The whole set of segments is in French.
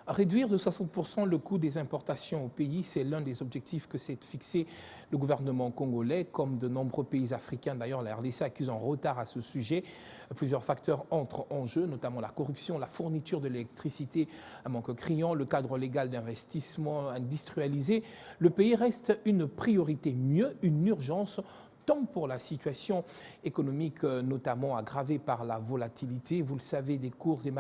Réduire de 60% le coût des importations au pays, c'est l'un des objectifs que s'est fixé le gouvernement congolais. Comme de nombreux pays africains, d'ailleurs, la RDC accuse un retard à ce sujet. Plusieurs facteurs entrent en jeu, notamment la corruption, la fourniture de l'électricité, un manque criant, le cadre légal d'investissement industrialisé. Le pays reste une priorité, mieux une urgence, tant pour la situation économique, notamment aggravée par la volatilité, vous le savez, des cours et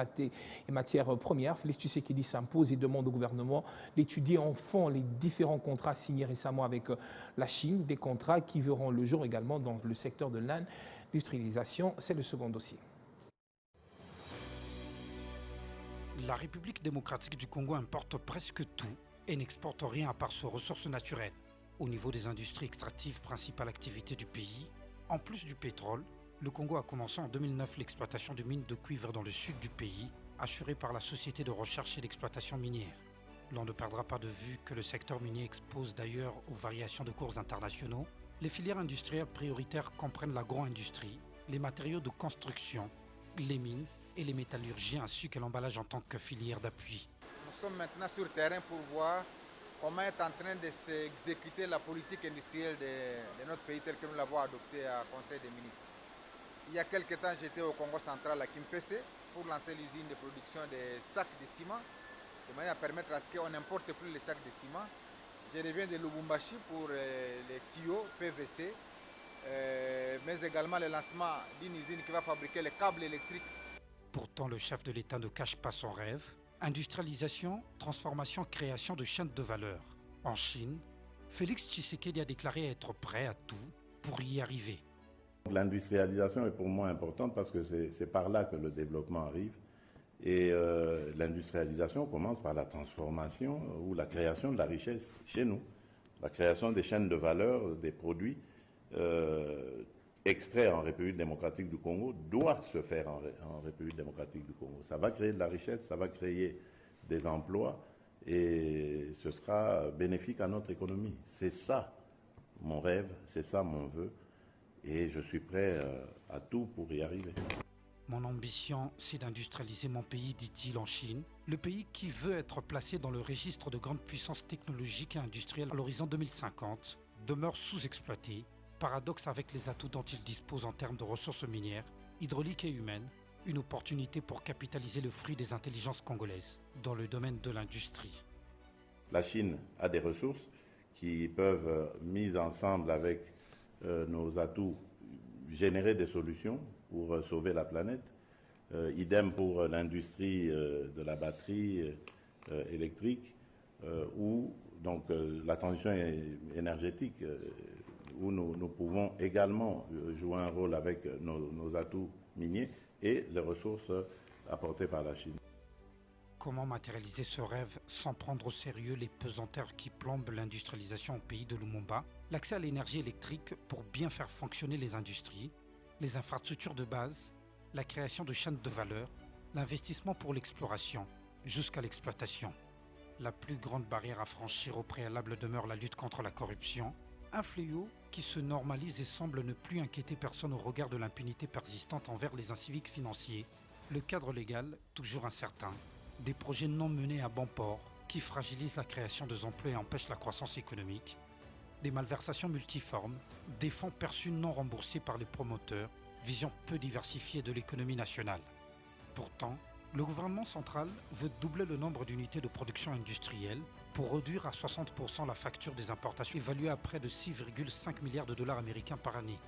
matières premières. Félix Tshisekedi s'impose et demande au gouvernement d'étudier en fond les différents contrats signés récemment avec la Chine, des contrats qui verront le jour également dans le secteur de l'industrialisation. C'est le second dossier. La République démocratique du Congo importe presque tout et n'exporte rien à part ses ressources naturelles. Au niveau des industries extractives, principale activité du pays, en plus du pétrole, le Congo a commencé en 2009 l'exploitation de mines de cuivre dans le sud du pays, assurée par la Société de recherche et d'exploitation minière. L'on ne perdra pas de vue que le secteur minier expose d'ailleurs aux variations de cours internationaux. Les filières industrielles prioritaires comprennent l'agro-industrie, les matériaux de construction, les mines et les métallurgies ainsi que l'emballage en tant que filière d'appui. Nous sommes maintenant sur le terrain pour voir comment est en train de s'exécuter la politique industrielle de notre pays telle que nous l'avons adoptée au Conseil des ministres. Il y a quelques temps, j'étais au Congo central à Kimpese pour lancer l'usine de production des sacs de ciment, de manière à permettre à ce qu'on n'importe plus les sacs de ciment. Je reviens de Lubumbashi pour les tuyaux PVC, mais également le lancement d'une usine qui va fabriquer les câbles électriques. Pourtant, le chef de l'État ne cache pas son rêve. Industrialisation, transformation, création de chaînes de valeur. En Chine, Félix Tshisekedi a déclaré être prêt à tout pour y arriver. L'industrialisation est pour moi importante parce que c'est par là que le développement arrive. Et l'industrialisation commence par la transformation ou la création de la richesse chez nous. La création des chaînes de valeur, des produits extraits en République démocratique du Congo doit se faire en République démocratique du Congo. Ça va créer de la richesse, ça va créer des emplois et ce sera bénéfique à notre économie. C'est ça mon rêve, c'est ça mon vœu et je suis prêt à tout pour y arriver. Mon ambition, c'est d'industrialiser mon pays, dit-il en Chine, le pays qui veut être placé dans le registre de grande puissance technologique et industrielle à l'horizon 2050, demeure sous-exploité. Paradoxe avec les atouts dont il dispose en termes de ressources minières, hydrauliques et humaines, une opportunité pour capitaliser le fruit des intelligences congolaises dans le domaine de l'industrie. La Chine a des ressources qui peuvent, mises ensemble avec nos atouts, générer des solutions pour sauver la planète. Idem pour l'industrie de la batterie électrique ou donc la transition énergétique où nous pouvons également jouer un rôle avec nos atouts miniers et les ressources apportées par la Chine. Comment matérialiser ce rêve sans prendre au sérieux les pesanteurs qui plombent l'industrialisation au pays de Lumumba, l'accès à l'énergie électrique pour bien faire fonctionner les industries, les infrastructures de base, la création de chaînes de valeur, l'investissement pour l'exploration jusqu'à l'exploitation. La plus grande barrière à franchir au préalable demeure la lutte contre la corruption, un fléau qui se normalise et semble ne plus inquiéter personne au regard de l'impunité persistante envers les inciviques financiers, le cadre légal toujours incertain, des projets non menés à bon port qui fragilisent la création d'emplois et empêchent la croissance économique, des malversations multiformes, des fonds perçus non remboursés par les promoteurs, vision peu diversifiée de l'économie nationale. Pourtant, le gouvernement central veut doubler le nombre d'unités de production industrielle pour réduire à 60% la facture des importations évaluée à près de 6,5 milliards de dollars américains par année.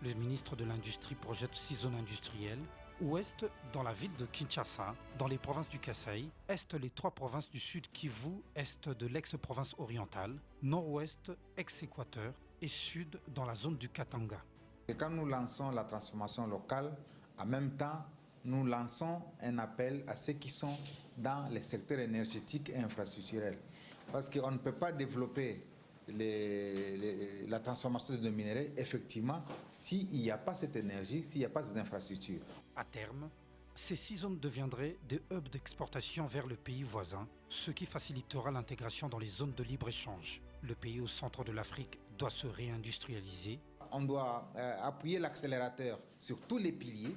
Le ministre de l'Industrie projette 6 zones industrielles, ouest dans la ville de Kinshasa, dans les provinces du Kasaï, est les 3 provinces du sud Kivu, est de l'ex-province orientale, nord-ouest, ex-équateur et sud dans la zone du Katanga. Et quand nous lançons la transformation locale, en même temps, nous lançons un appel à ceux qui sont dans les secteurs énergétiques et infrastructurels. Parce qu'on ne peut pas développer la transformation de minerais, effectivement, s'il n'y a pas cette énergie, s'il n'y a pas ces infrastructures. À terme, ces 6 zones deviendraient des hubs d'exportation vers le pays voisin, ce qui facilitera l'intégration dans les zones de libre-échange. Le pays au centre de l'Afrique doit se réindustrialiser. On doit appuyer l'accélérateur sur tous les piliers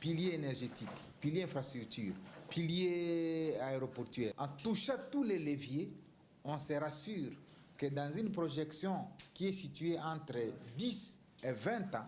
pilier énergétique, pilier infrastructure, pilier aéroportuaire. En touchant tous les leviers, on se rassure que dans une projection qui est située entre 10 et 20 ans,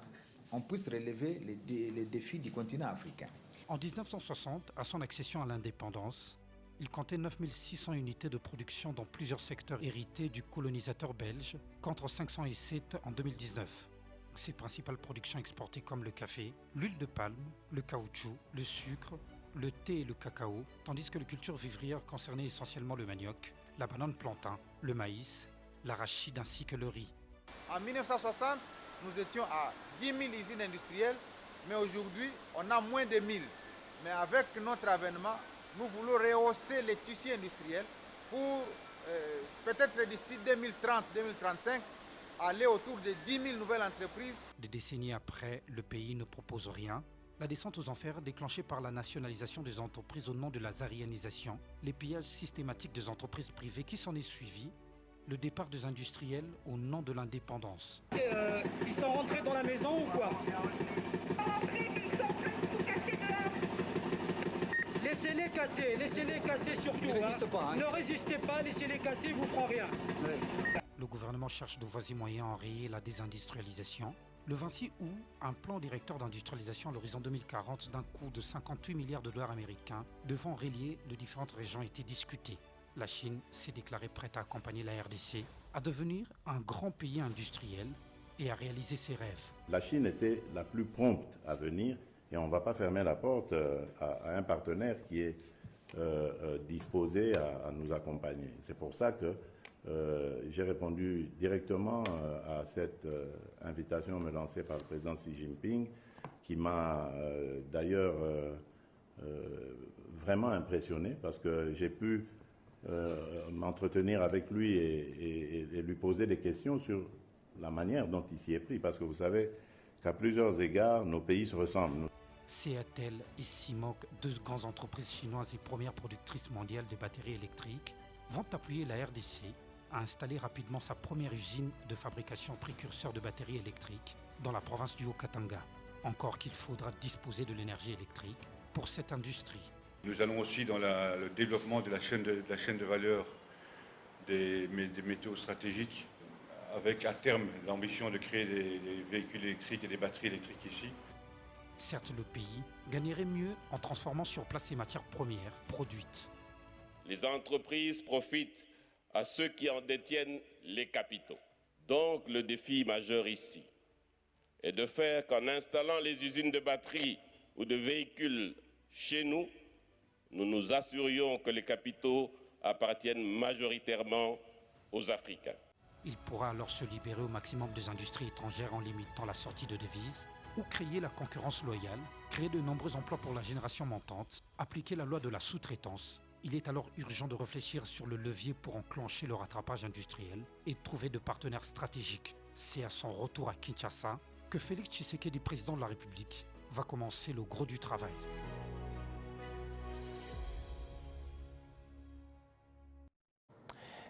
on puisse relever les défis du continent africain. En 1960, à son accession à l'indépendance, il comptait 9600 unités de production dans plusieurs secteurs hérités du colonisateur belge, contre 507 en 2019. Ses principales productions exportées comme le café, l'huile de palme, le caoutchouc, le sucre, le thé et le cacao, tandis que les cultures vivrières concernaient essentiellement le manioc, la banane plantain, le maïs, l'arachide ainsi que le riz. En 1960, nous étions à 10 000 usines industrielles, mais aujourd'hui, on a moins de 1000. Mais avec notre avènement, nous voulons rehausser les tissus industriels pour peut-être d'ici 2030-2035, aller autour de 10 000 nouvelles entreprises. Des décennies après, le pays ne propose rien. La descente aux enfers déclenchée par la nationalisation des entreprises au nom de la zarianisation, les pillages systématiques des entreprises privées qui s'en est suivi, le départ des industriels au nom de l'indépendance. Ils sont rentrés dans la maison ou quoi? Laissez-les casser surtout. Ne résistez pas, laissez-les casser, ils vous feront rien. Le gouvernement cherche de voies et moyens à enrayer la désindustrialisation. Le 26 août, un plan directeur d'industrialisation à l'horizon 2040 d'un coût de 58 milliards de dollars américains devant relier de différentes régions a été discuté. La Chine s'est déclarée prête à accompagner la RDC à devenir un grand pays industriel et à réaliser ses rêves. La Chine était la plus prompte à venir et on ne va pas fermer la porte à un partenaire qui est disposé à nous accompagner. C'est pour ça que j'ai répondu directement à cette invitation me lancée par le président Xi Jinping, qui m'a d'ailleurs vraiment impressionné parce que j'ai pu m'entretenir avec lui et lui poser des questions sur la manière dont il s'y est pris. Parce que vous savez qu'à plusieurs égards, nos pays se ressemblent. CATL et CIMOC, deux grandes entreprises chinoises et premières productrices mondiales de batteries électriques, vont appuyer la RDC à installer rapidement sa première usine de fabrication précurseur de batteries électriques dans la province du Haut-Katanga. Encore qu'il faudra disposer de l'énergie électrique pour cette industrie. Nous allons aussi dans le développement de la chaîne de valeur des métaux stratégiques, avec à terme l'ambition de créer des véhicules électriques et des batteries électriques ici. Certes, le pays gagnerait mieux en transformant sur place ses matières premières produites. Les entreprises profitent à ceux qui en détiennent les capitaux. Donc le défi majeur ici est de faire qu'en installant les usines de batteries ou de véhicules chez nous, nous nous assurions que les capitaux appartiennent majoritairement aux Africains. Il pourra alors se libérer au maximum des industries étrangères en limitant la sortie de devises ou créer la concurrence loyale, créer de nombreux emplois pour la génération montante, appliquer la loi de la sous-traitance. Il est alors urgent de réfléchir sur le levier pour enclencher le rattrapage industriel et trouver de partenaires stratégiques. C'est à son retour à Kinshasa que Félix Tshisekedi, président de la République, va commencer le gros du travail.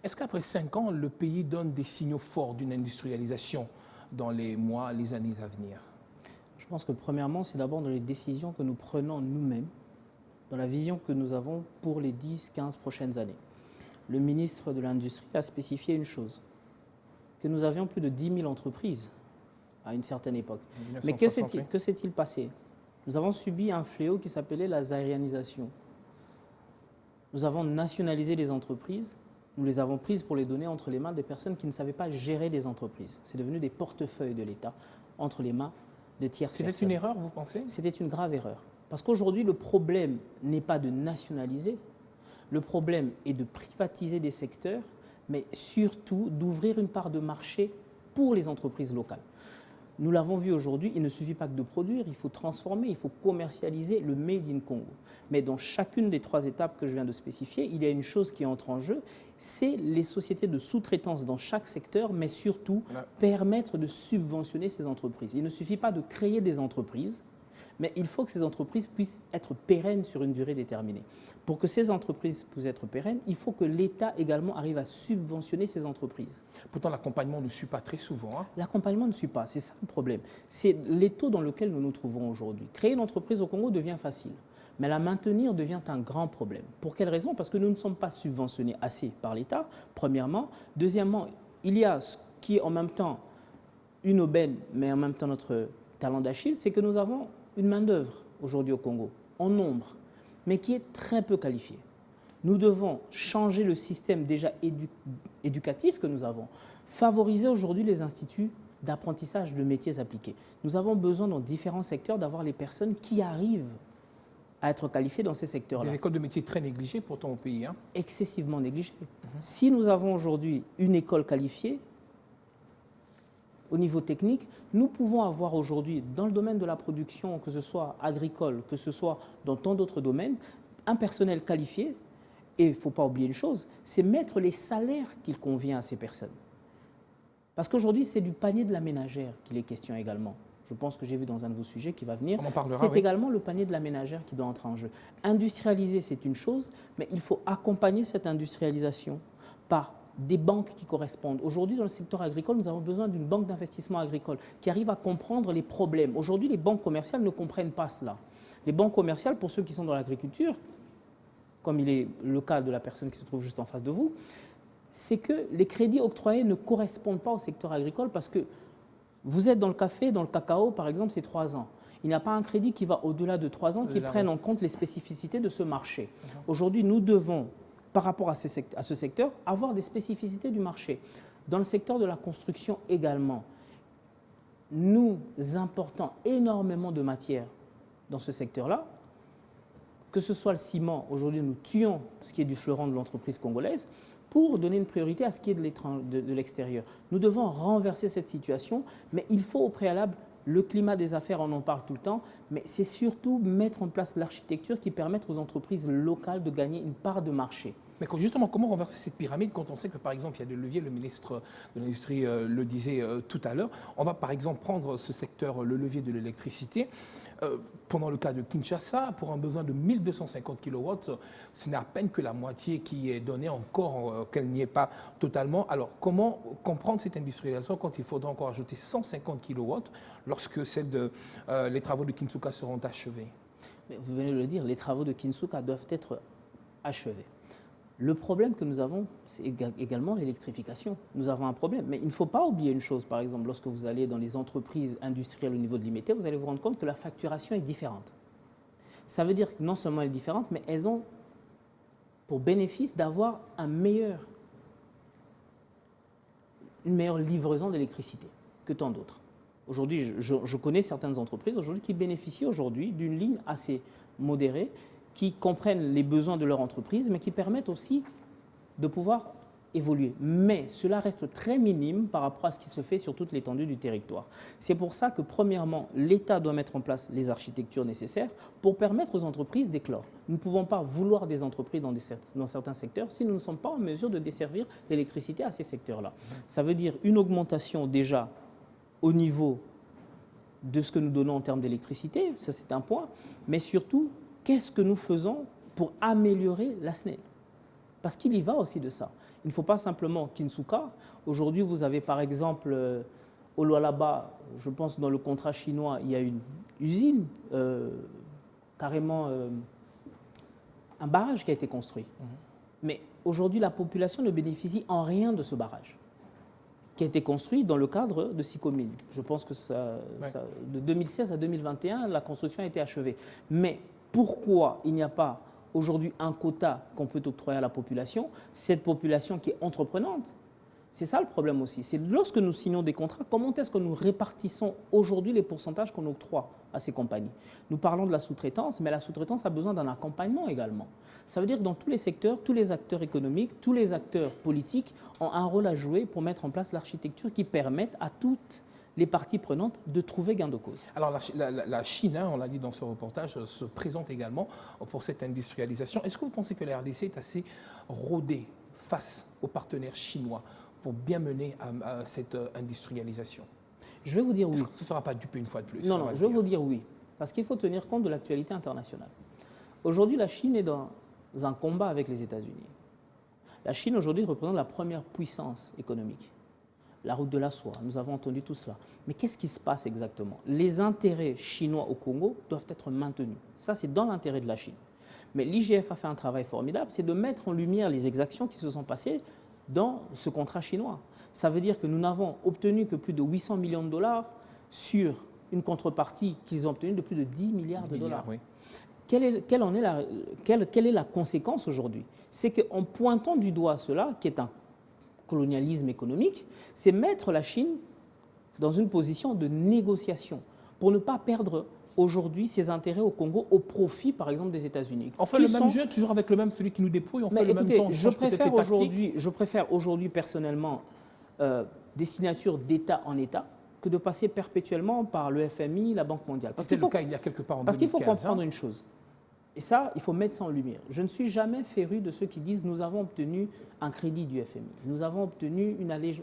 Est-ce qu'après 5 ans, le pays donne des signaux forts d'une industrialisation dans les mois, les années à venir? Je pense que premièrement, c'est d'abord dans les décisions que nous prenons nous-mêmes, dans la vision que nous avons pour les 10-15 prochaines années. Le ministre de l'Industrie a spécifié une chose, que nous avions plus de 10 000 entreprises à une certaine époque. Mais que s'est-il passé? Nous avons subi un fléau qui s'appelait la zarianisation. Nous avons nationalisé des entreprises, nous les avons prises pour les donner entre les mains des personnes qui ne savaient pas gérer des entreprises. C'est devenu des portefeuilles de l'État entre les mains de tierces personnes. C'était une erreur, vous pensez? C'était une grave erreur. Parce qu'aujourd'hui, le problème n'est pas de nationaliser, le problème est de privatiser des secteurs, mais surtout d'ouvrir une part de marché pour les entreprises locales. Nous l'avons vu aujourd'hui, il ne suffit pas que de produire, il faut transformer, il faut commercialiser le Made in Congo. Mais dans chacune des 3 étapes que je viens de spécifier, il y a une chose qui entre en jeu, c'est les sociétés de sous-traitance dans chaque secteur, mais surtout permettre de subventionner ces entreprises. Il ne suffit pas de créer des entreprises, Mais il faut que ces entreprises puissent être pérennes sur une durée déterminée. Pour que ces entreprises puissent être pérennes, il faut que l'État également arrive à subventionner ces entreprises. Pourtant, l'accompagnement ne suit pas très souvent. L'accompagnement ne suit pas, c'est ça le problème. C'est l'étau dans lequel nous nous trouvons aujourd'hui. Créer une entreprise au Congo devient facile, mais la maintenir devient un grand problème. Pour quelle raison? Parce que nous ne sommes pas subventionnés assez par l'État, premièrement. Deuxièmement, il y a ce qui est en même temps une aubaine, mais en même temps notre talent d'Achille, c'est que nous avons une main-d'œuvre aujourd'hui au Congo, en nombre, mais qui est très peu qualifiée. Nous devons changer le système déjà éducatif que nous avons, favoriser aujourd'hui les instituts d'apprentissage de métiers appliqués. Nous avons besoin dans différents secteurs d'avoir les personnes qui arrivent à être qualifiées dans ces secteurs-là. Des écoles de métiers très négligées pourtant au pays. Excessivement négligées. Si nous avons aujourd'hui une école qualifiée, au niveau technique, nous pouvons avoir aujourd'hui, dans le domaine de la production, que ce soit agricole, que ce soit dans tant d'autres domaines, un personnel qualifié. Et il ne faut pas oublier une chose, c'est mettre les salaires qu'il convient à ces personnes. Parce qu'aujourd'hui, c'est du panier de la ménagère qu'il est question également. Je pense que j'ai vu dans un de vos sujets qui va venir. C'est également le panier de la ménagère qui doit entrer en jeu. Industrialiser, c'est une chose, mais il faut accompagner cette industrialisation par des banques qui correspondent. Aujourd'hui, dans le secteur agricole, nous avons besoin d'une banque d'investissement agricole qui arrive à comprendre les problèmes. Aujourd'hui, les banques commerciales ne comprennent pas cela. Les banques commerciales, pour ceux qui sont dans l'agriculture, comme il est le cas de la personne qui se trouve juste en face de vous, c'est que les crédits octroyés ne correspondent pas au secteur agricole parce que vous êtes dans le café, dans le cacao, par exemple, c'est 3 ans. Il n'y a pas un crédit qui va au-delà de 3 ans qui prenne en compte les spécificités de ce marché. Aujourd'hui, nous devons, par rapport à ce secteur, avoir des spécificités du marché. Dans le secteur de la construction également, nous importons énormément de matières dans ce secteur-là. Que ce soit le ciment, aujourd'hui nous tuons ce qui est du fleuron de l'entreprise congolaise pour donner une priorité à ce qui est de l'extérieur. Nous devons renverser cette situation, mais il faut au préalable, le climat des affaires, on en parle tout le temps, mais c'est surtout mettre en place l'architecture qui permette aux entreprises locales de gagner une part de marché. Mais justement, comment renverser cette pyramide quand on sait que, par exemple, il y a des leviers, le ministre de l'Industrie le disait tout à l'heure. On va, par exemple, prendre ce secteur, le levier de l'électricité. Pendant le cas de Kinshasa, pour un besoin de 1250 kW, ce n'est à peine que la moitié qui est donnée encore, qu'elle n'y est pas totalement. Alors, comment comprendre cette industrialisation quand il faudra encore ajouter 150 kW lorsque les travaux de Kinsuka seront achevés? Mais vous venez de le dire, les travaux de Kinsuka doivent être achevés. Le problème que nous avons, c'est également l'électrification. Nous avons un problème. Mais il ne faut pas oublier une chose, par exemple, lorsque vous allez dans les entreprises industrielles au niveau de l'IMT, vous allez vous rendre compte que la facturation est différente. Ça veut dire que non seulement elle est différente, mais elles ont pour bénéfice d'avoir une meilleure livraison d'électricité que tant d'autres. Aujourd'hui, je connais certaines entreprises aujourd'hui qui bénéficient aujourd'hui d'une ligne assez modérée, qui comprennent les besoins de leur entreprise, mais qui permettent aussi de pouvoir évoluer. Mais cela reste très minime par rapport à ce qui se fait sur toute l'étendue du territoire. C'est pour ça que, premièrement, l'État doit mettre en place les architectures nécessaires pour permettre aux entreprises d'éclore. Nous ne pouvons pas vouloir des entreprises dans certains secteurs si nous ne sommes pas en mesure de desservir l'électricité à ces secteurs-là. Ça veut dire une augmentation déjà au niveau de ce que nous donnons en termes d'électricité, ça c'est un point, mais surtout, qu'est-ce que nous faisons pour améliorer la SNEL? Parce qu'il y va aussi de ça. Il ne faut pas simplement Kinsuka. Aujourd'hui, vous avez par exemple au Lualaba, je pense dans le contrat chinois, il y a une usine, carrément un barrage qui a été construit. Mais aujourd'hui, la population ne bénéficie en rien de ce barrage qui a été construit dans le cadre de Sicomine. Je pense que de 2016 à 2021, la construction a été achevée. Mais pourquoi il n'y a pas aujourd'hui un quota qu'on peut octroyer à la population, cette population qui est entreprenante? C'est ça le problème aussi. C'est lorsque nous signons des contrats, comment est-ce que nous répartissons aujourd'hui les pourcentages qu'on octroie à ces compagnies? Nous parlons de la sous-traitance, mais la sous-traitance a besoin d'un accompagnement également. Ça veut dire que dans tous les secteurs, tous les acteurs économiques, tous les acteurs politiques ont un rôle à jouer pour mettre en place l'architecture qui permette à toutes les parties prenantes de trouver gain de cause. Alors la Chine, on l'a dit dans ce reportage, se présente également pour cette industrialisation. Est-ce que vous pensez que la RDC est assez rodée face aux partenaires chinois pour bien mener à cette industrialisation? Je vais vous dire oui. Est-ce que ça ne se fera pas duper une fois de plus? Non, je vais vous dire oui. parce qu'il faut tenir compte de l'actualité internationale. Aujourd'hui, la Chine est dans un combat avec les États-Unis. La Chine, aujourd'hui, représente la première puissance économique. La route de la soie, nous avons entendu tout cela. Mais qu'est-ce qui se passe exactement? Les intérêts chinois au Congo doivent être maintenus. Ça, c'est dans l'intérêt de la Chine. Mais l'IGF a fait un travail formidable, c'est de mettre en lumière les exactions qui se sont passées dans ce contrat chinois. Ça veut dire que nous n'avons obtenu que plus de 800 millions de dollars sur une contrepartie qu'ils ont obtenue de plus de 10 milliards de dollars. Oui. Quelle est la conséquence aujourd'hui? C'est qu'en pointant du doigt cela, qui est un colonialisme économique, c'est mettre la Chine dans une position de négociation pour ne pas perdre aujourd'hui ses intérêts au Congo au profit, par exemple, des États-Unis. On fait le même jeu, toujours avec le même, celui qui nous dépouille, on fait le même jeu, on change peut-être les tactiques. Je préfère aujourd'hui, personnellement, des signatures d'État en État que de passer perpétuellement par le FMI, la Banque mondiale. C'était le cas il y a quelque part en 2015. Parce qu'il faut comprendre une chose. Et ça, il faut mettre ça en lumière. Je ne suis jamais féru de ceux qui disent « nous avons obtenu un crédit du FMI, nous avons obtenu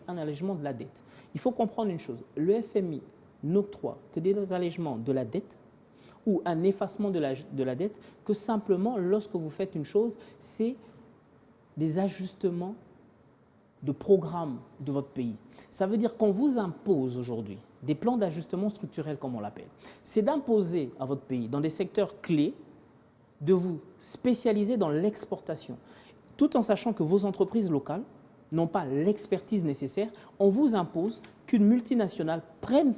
un allègement de la dette ». Il faut comprendre une chose. Le FMI n'octroie que des allègements de la dette ou un effacement de la dette que simplement lorsque vous faites une chose, c'est des ajustements de programme de votre pays. Ça veut dire qu'on vous impose aujourd'hui des plans d'ajustement structurel, comme on l'appelle. C'est d'imposer à votre pays, dans des secteurs clés, de vous spécialiser dans l'exportation, tout en sachant que vos entreprises locales n'ont pas l'expertise nécessaire. On vous impose qu'une multinationale prenne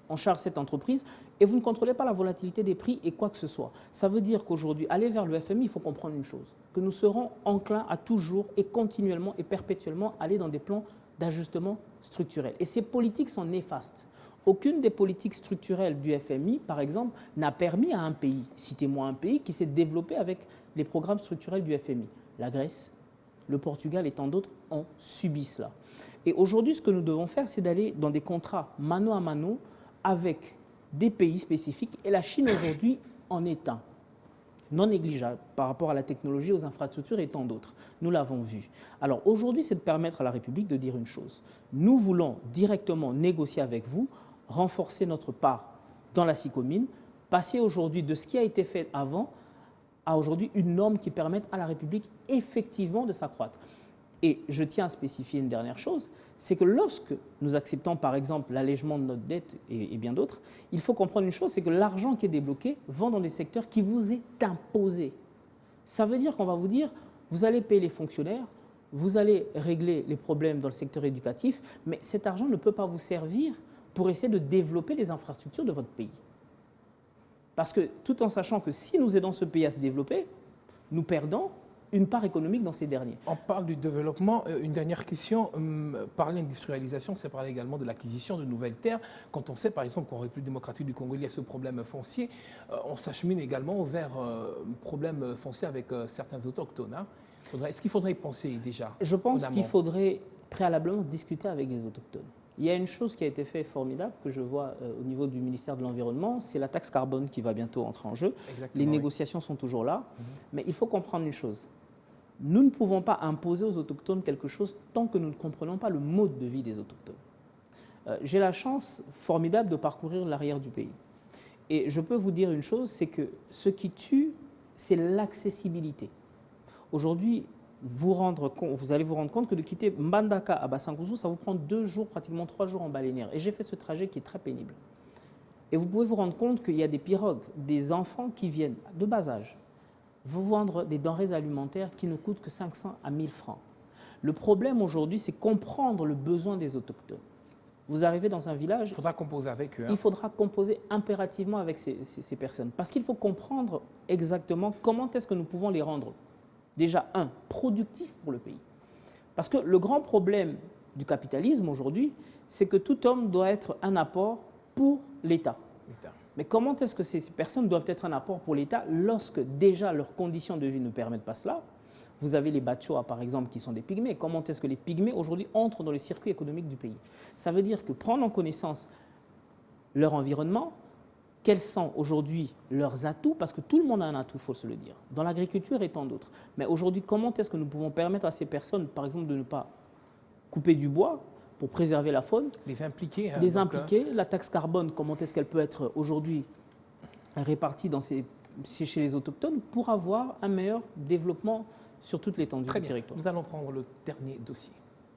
en charge cette entreprise et vous ne contrôlez pas la volatilité des prix et quoi que ce soit. Ça veut dire qu'aujourd'hui, aller vers le FMI, il faut comprendre une chose, que nous serons enclins à toujours et continuellement et perpétuellement aller dans des plans d'ajustement structurel. Et ces politiques sont néfastes. Aucune des politiques structurelles du FMI, par exemple, n'a permis à un pays, citez-moi un pays, qui s'est développé avec les programmes structurels du FMI. La Grèce, le Portugal et tant d'autres ont subi cela. Et aujourd'hui, ce que nous devons faire, c'est d'aller dans des contrats mano à mano avec des pays spécifiques. Et la Chine, aujourd'hui, en est un. Non négligeable par rapport à la technologie, aux infrastructures et tant d'autres. Nous l'avons vu. Alors aujourd'hui, c'est de permettre à la République de dire une chose. Nous voulons directement négocier avec vous, renforcer notre part dans la SICOMINE, passer aujourd'hui de ce qui a été fait avant à aujourd'hui une norme qui permette à la République effectivement de s'accroître. Et je tiens à spécifier une dernière chose, c'est que lorsque nous acceptons par exemple l'allègement de notre dette et bien d'autres, il faut comprendre une chose, c'est que l'argent qui est débloqué va dans des secteurs qui vous est imposé. Ça veut dire qu'on va vous dire, vous allez payer les fonctionnaires, vous allez régler les problèmes dans le secteur éducatif, mais cet argent ne peut pas vous servir pour essayer de développer les infrastructures de votre pays. Parce que tout en sachant que si nous aidons ce pays à se développer, nous perdons une part économique dans ces derniers. On parle du développement. Une dernière question. Parler d'industrialisation, c'est parler également de l'acquisition de nouvelles terres. Quand on sait, par exemple, qu'en République démocratique du Congo, il y a ce problème foncier, on s'achemine également vers un problème foncier avec certains autochtones. Hein. Est-ce qu'il faudrait y penser déjà? Je pense qu'il faudrait préalablement discuter avec les autochtones. Il y a une chose qui a été faite formidable que je vois au niveau du ministère de l'Environnement, c'est la taxe carbone qui va bientôt entrer en jeu. Exactement, les négociations sont toujours là, mais il faut comprendre une chose. Nous ne pouvons pas imposer aux autochtones quelque chose tant que nous ne comprenons pas le mode de vie des autochtones. J'ai la chance formidable de parcourir l'arrière du pays. Et je peux vous dire une chose, c'est que ce qui tue, c'est l'accessibilité. Aujourd'hui, vous allez vous rendre compte que de quitter Mbandaka à Bassangouzou, ça vous prend 2 jours, pratiquement 3 jours en baleinière. Et j'ai fait ce trajet qui est très pénible. Et vous pouvez vous rendre compte qu'il y a des pirogues, des enfants qui viennent de bas âge, vous vendre des denrées alimentaires qui ne coûtent que 500 à 1000 francs. Le problème aujourd'hui, c'est comprendre le besoin des autochtones. Vous arrivez dans un village... Il faudra composer avec eux. Hein. Il faudra composer impérativement avec ces personnes. Parce qu'il faut comprendre exactement comment est-ce que nous pouvons les rendre, déjà, productifs pour le pays. Parce que le grand problème du capitalisme aujourd'hui, c'est que tout homme doit être un apport pour l'État. Mais comment est-ce que ces personnes doivent être un apport pour l'État lorsque déjà leurs conditions de vie ne permettent pas cela? Vous avez les Bachoa, par exemple, qui sont des pygmées. Comment est-ce que les pygmées, aujourd'hui, entrent dans les circuits économiques du pays? Ça veut dire que prendre en connaissance leur environnement, quels sont aujourd'hui leurs atouts, parce que tout le monde a un atout, il faut se le dire, dans l'agriculture et tant d'autres. Mais aujourd'hui, comment est-ce que nous pouvons permettre à ces personnes, par exemple, de ne pas couper du bois pour préserver la faune, les impliquer. Hein, les impliquer. La taxe carbone, comment est-ce qu'elle peut être aujourd'hui répartis chez les autochtones pour avoir un meilleur développement sur toute l'étendue du territoire. Nous allons prendre le dernier dossier.